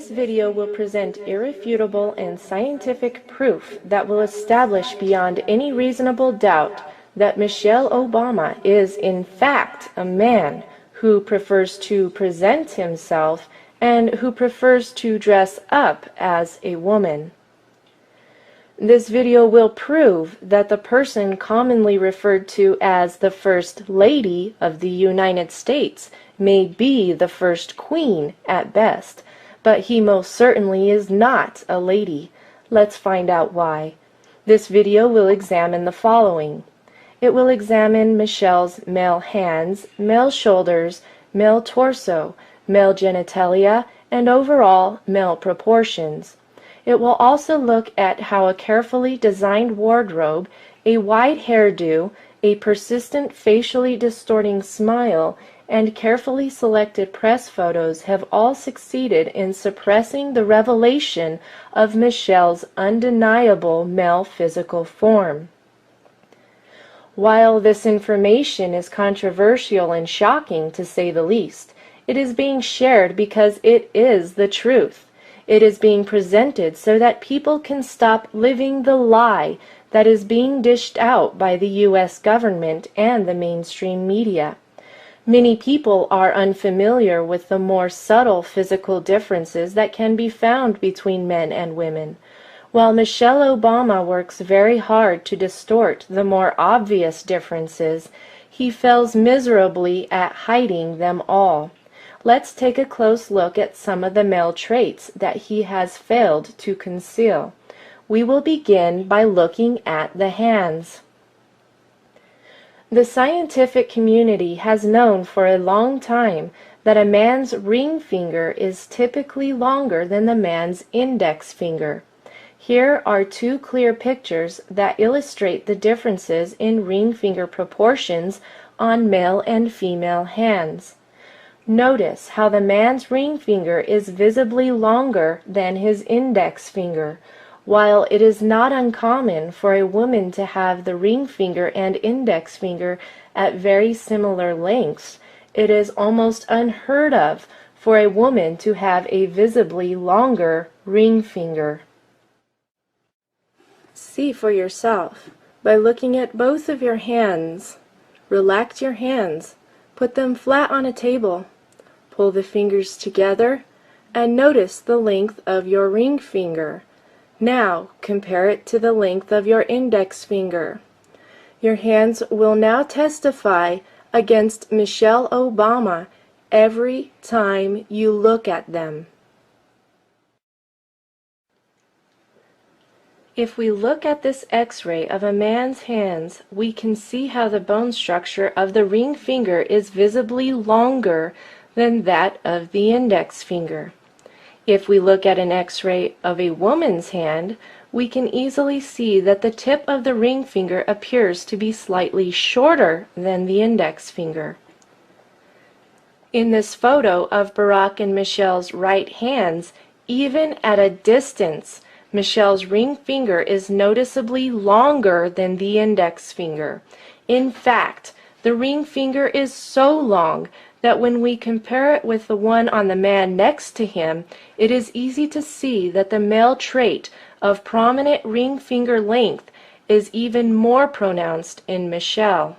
This video will present irrefutable and scientific proof that will establish beyond any reasonable doubt that Michelle Obama is in fact a man who prefers to present himself and who prefers to dress up as a woman. This video will prove that the person commonly referred to as the First Lady of the United States may be the First Queen at best, but he most certainly is not a lady. Let's find out why. This video will examine the following. It will examine Michelle's male hands, male shoulders, male torso, male genitalia, and overall male proportions. It will also look at how a carefully designed wardrobe, a wide hairdo, a persistent facially distorting smile, and carefully selected press photos have all succeeded in suppressing the revelation of Michelle's undeniable male physical form. While this information is controversial and shocking to say the least, it is being shared because it is the truth. It is being presented so that people can stop living the lie that is being dished out by the U.S. government and the mainstream media. Many people are unfamiliar with the more subtle physical differences that can be found between men and women. While Michelle Obama works very hard to distort the more obvious differences, he fails miserably at hiding them all. Let's take a close look at some of the male traits that he has failed to conceal. We will begin by looking at the hands. The scientific community has known for a long time that a man's ring finger is typically longer than the man's index finger. Here are two clear pictures that illustrate the differences in ring finger proportions on male and female hands. Notice how the man's ring finger is visibly longer than his index finger. While it is not uncommon for a woman to have the ring finger and index finger at very similar lengths, it is almost unheard of for a woman to have a visibly longer ring finger. See for yourself by looking at both of your hands. Relax your hands. Put them flat on a table. Pull the fingers together and notice the length of your ring finger. Now compare it to the length of your index finger. Your hands will now testify against Michelle Obama every time you look at them. If we look at this X-ray of a man's hands, we can see how the bone structure of the ring finger is visibly longer than that of the index finger. If we look at an X-ray of a woman's hand, we can easily see that the tip of the ring finger appears to be slightly shorter than the index finger. In this photo of Barack and Michelle's right hands, even at a distance, Michelle's ring finger is noticeably longer than the index finger. In fact, the ring finger is so long that when we compare it with the one on the man next to him, it is easy to see that the male trait of prominent ring finger length is even more pronounced in Michelle.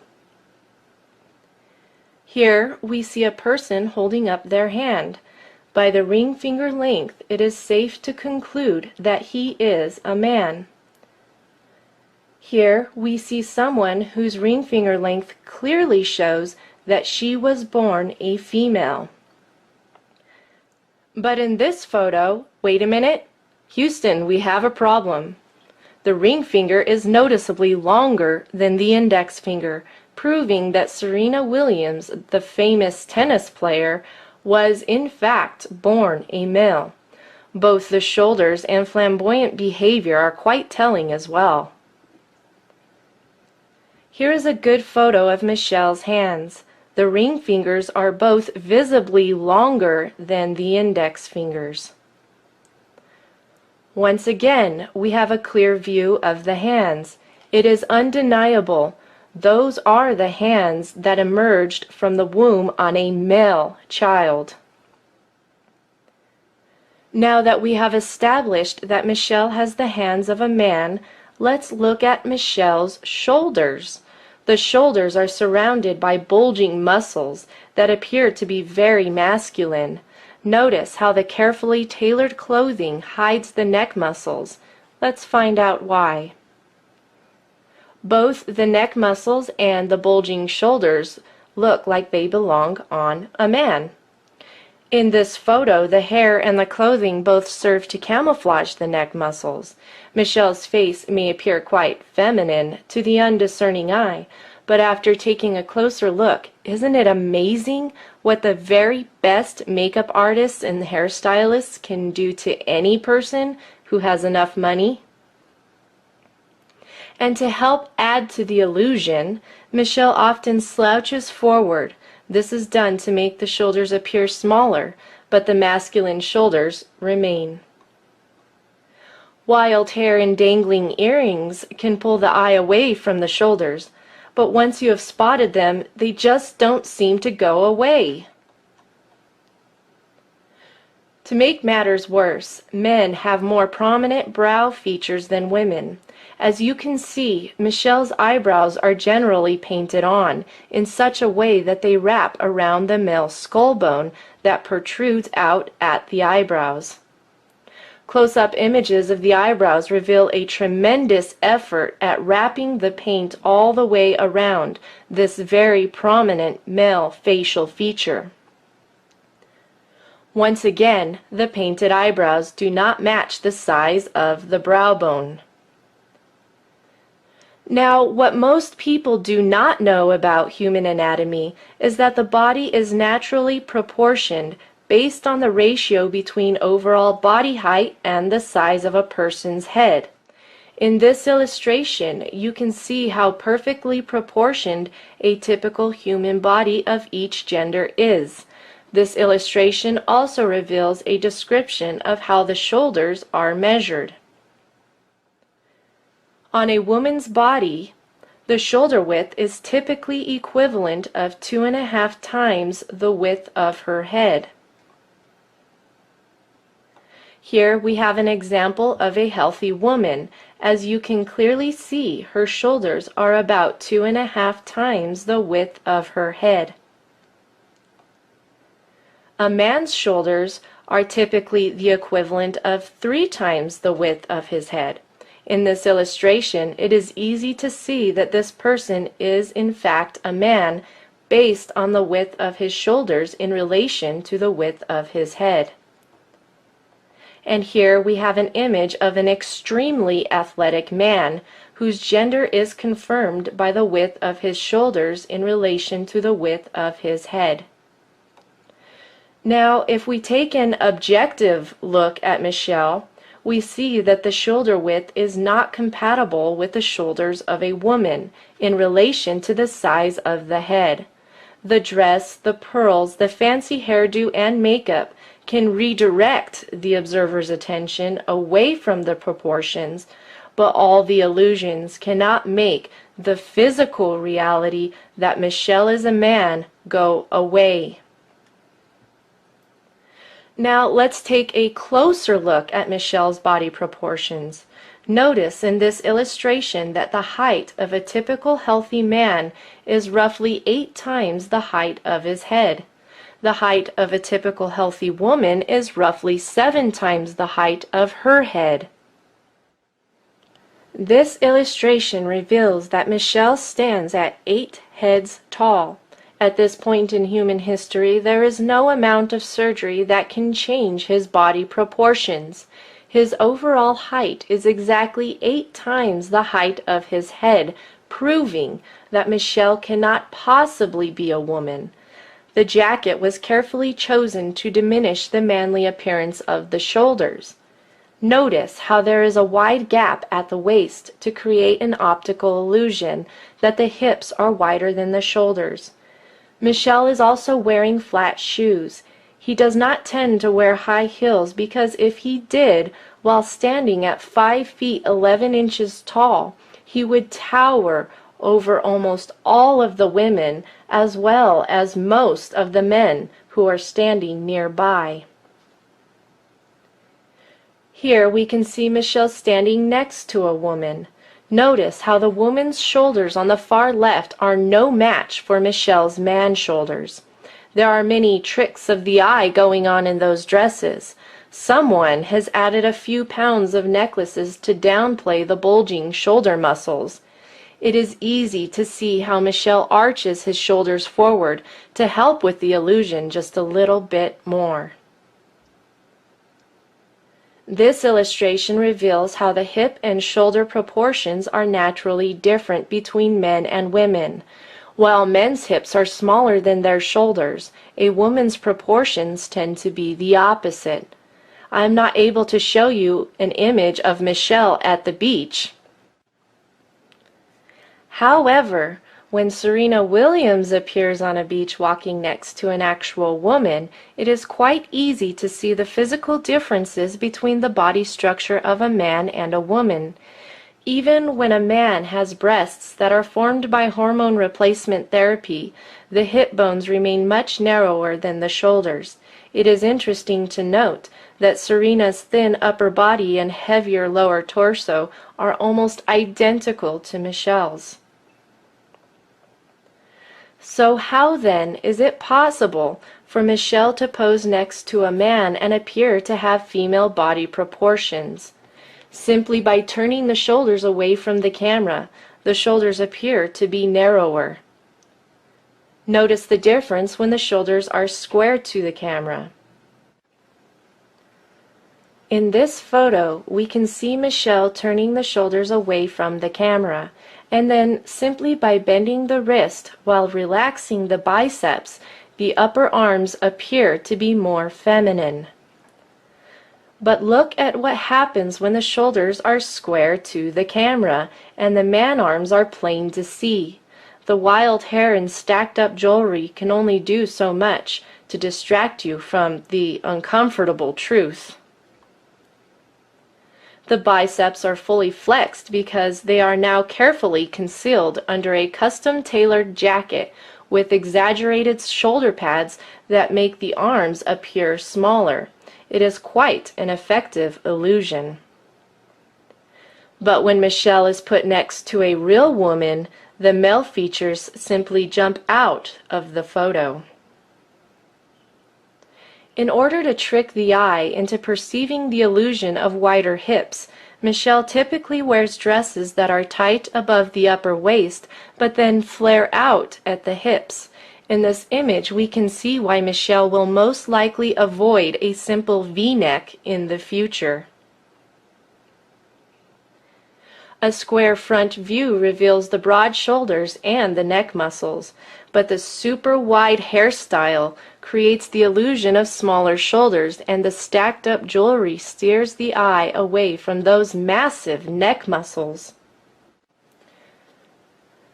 Here we see a person holding up their hand. By the ring finger length, it is safe to conclude that he is a man. Here we see someone whose ring finger length clearly shows that she was born a female. But in this photo, wait a minute, Houston, we have a problem. The ring finger is noticeably longer than the index finger, proving that Serena Williams, the famous tennis player, was in fact born a male. Both the shoulders and flamboyant behavior are quite telling as well. Here is a good photo of Michelle's hands. The ring fingers are both visibly longer than the index fingers. Once again, we have a clear view of the hands. It is undeniable. Those are the hands that emerged from the womb on a male child. Now that we have established that Michelle has the hands of a man, let's look at Michelle's shoulders. The shoulders are surrounded by bulging muscles that appear to be very masculine. Notice how the carefully tailored clothing hides the neck muscles. Let's find out why. Both the neck muscles and the bulging shoulders look like they belong on a man. In this photo, the hair and the clothing both serve to camouflage the neck muscles. Michelle's face may appear quite feminine to the undiscerning eye, but after taking a closer look, isn't it amazing what the very best makeup artists and hairstylists can do to any person who has enough money? And to help add to the illusion, Michelle often slouches forward. This is done to make the shoulders appear smaller, but the masculine shoulders remain. Wild hair and dangling earrings can pull the eye away from the shoulders, but once you have spotted them, they just don't seem to go away. To make matters worse, men have more prominent brow features than women. As you can see, Michelle's eyebrows are generally painted on in such a way that they wrap around the male skull bone that protrudes out at the eyebrows. Close-up images of the eyebrows reveal a tremendous effort at wrapping the paint all the way around this very prominent male facial feature. Once again, the painted eyebrows do not match the size of the brow bone. Now, what most people do not know about human anatomy is that the body is naturally proportioned based on the ratio between overall body height and the size of a person's head. In this illustration, you can see how perfectly proportioned a typical human body of each gender is. This illustration also reveals a description of how the shoulders are measured. On a woman's body, the shoulder width is typically equivalent of 2.5 times the width of her head. Here we have an example of a healthy woman. As you can clearly see, her shoulders are about 2.5 times the width of her head. A man's shoulders are typically the equivalent of 3 times the width of his head. In this illustration, it is easy to see that this person is in fact a man based on the width of his shoulders in relation to the width of his head. And here we have an image of an extremely athletic man whose gender is confirmed by the width of his shoulders in relation to the width of his head. Now, if we take an objective look at Michelle, we see that the shoulder width is not compatible with the shoulders of a woman in relation to the size of the head. The dress, the pearls, the fancy hairdo, and makeup can redirect the observer's attention away from the proportions, but all the illusions cannot make the physical reality that Michelle is a man go away. Now let's take a closer look at Michelle's body proportions. Notice in this illustration that the height of a typical healthy man is roughly 8 times the height of his head. The height of a typical healthy woman is roughly 7 times the height of her head. This illustration reveals that Michelle stands at 8 heads tall. At this point in human history, there is no amount of surgery that can change his body proportions. His overall height is exactly 8 times the height of his head, proving that Michelle cannot possibly be a woman. The jacket was carefully chosen to diminish the manly appearance of the shoulders. Notice how there is a wide gap at the waist to create an optical illusion that the hips are wider than the shoulders. Michelle is also wearing flat shoes. He does not tend to wear high heels because if he did, while standing at 5 feet 11 inches tall, he would tower over almost all of the women as well as most of the men who are standing nearby. Here we can see Michelle standing next to a woman. Notice how the woman's shoulders on the far left are no match for Michelle's man shoulders. There are many tricks of the eye going on in those dresses. Someone has added a few pounds of necklaces to downplay the bulging shoulder muscles. It is easy to see how Michelle arches his shoulders forward to help with the illusion just a little bit more. This illustration reveals how the hip and shoulder proportions are naturally different between men and women. While men's hips are smaller than their shoulders, a woman's proportions tend to be the opposite. I am not able to show you an image of Michelle at the beach. However, when Serena Williams appears on a beach walking next to an actual woman, it is quite easy to see the physical differences between the body structure of a man and a woman. Even when a man has breasts that are formed by hormone replacement therapy, the hip bones remain much narrower than the shoulders. It is interesting to note that Serena's thin upper body and heavier lower torso are almost identical to Michelle's. So how then is it possible for Michelle to pose next to a man and appear to have female body proportions? Simply by turning the shoulders away from the camera, the shoulders appear to be narrower. Notice the difference when the shoulders are square to the camera. In this photo, we can see Michelle turning the shoulders away from the camera, and then simply by bending the wrist while relaxing the biceps, the upper arms appear to be more feminine. But look at what happens when the shoulders are square to the camera and the man arms are plain to see. The wild hair and stacked up jewelry can only do so much to distract you from the uncomfortable truth. The biceps are fully flexed because they are now carefully concealed under a custom-tailored jacket with exaggerated shoulder pads that make the arms appear smaller. It is quite an effective illusion. But when Michelle is put next to a real woman, the male features simply jump out of the photo. In order to trick the eye into perceiving the illusion of wider hips, Michelle typically wears dresses that are tight above the upper waist but then flare out at the hips. In this image, we can see why Michelle will most likely avoid a simple V-neck in the future. A square front view reveals the broad shoulders and the neck muscles, but the super wide hairstyle creates the illusion of smaller shoulders, and the stacked up jewelry steers the eye away from those massive neck muscles.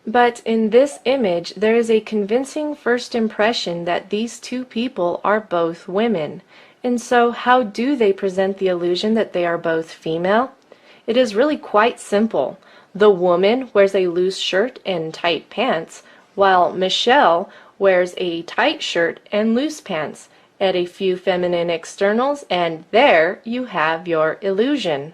But in this image, there is a convincing first impression that these two people are both women. And so how do they present the illusion that they are both female? It is really quite simple. The woman wears a loose shirt and tight pants, while Michelle wears a tight shirt and loose pants. Add a few feminine externals, and there you have your illusion.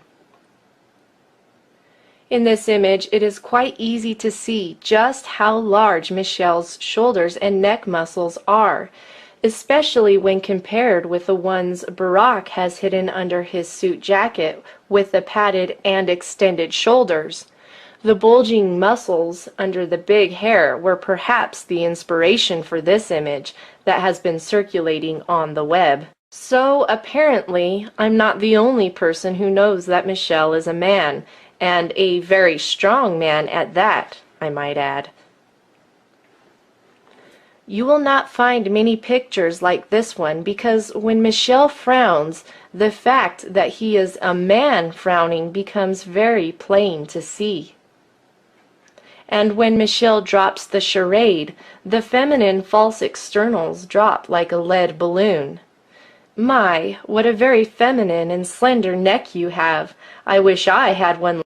In this image, it is quite easy to see just how large Michelle's shoulders and neck muscles are, especially when compared with the ones Barack has hidden under his suit jacket with the padded and extended shoulders. The bulging muscles under the big hair were perhaps the inspiration for this image that has been circulating on the web. So apparently, I'm not the only person who knows that Michelle is a man, and a very strong man at that, I might add. You will not find many pictures like this one because when Michelle frowns, the fact that he is a man frowning becomes very plain to see. And when Michelle drops the charade, the feminine false externals drop like a lead balloon. My, what a very feminine and slender neck you have. I wish I had one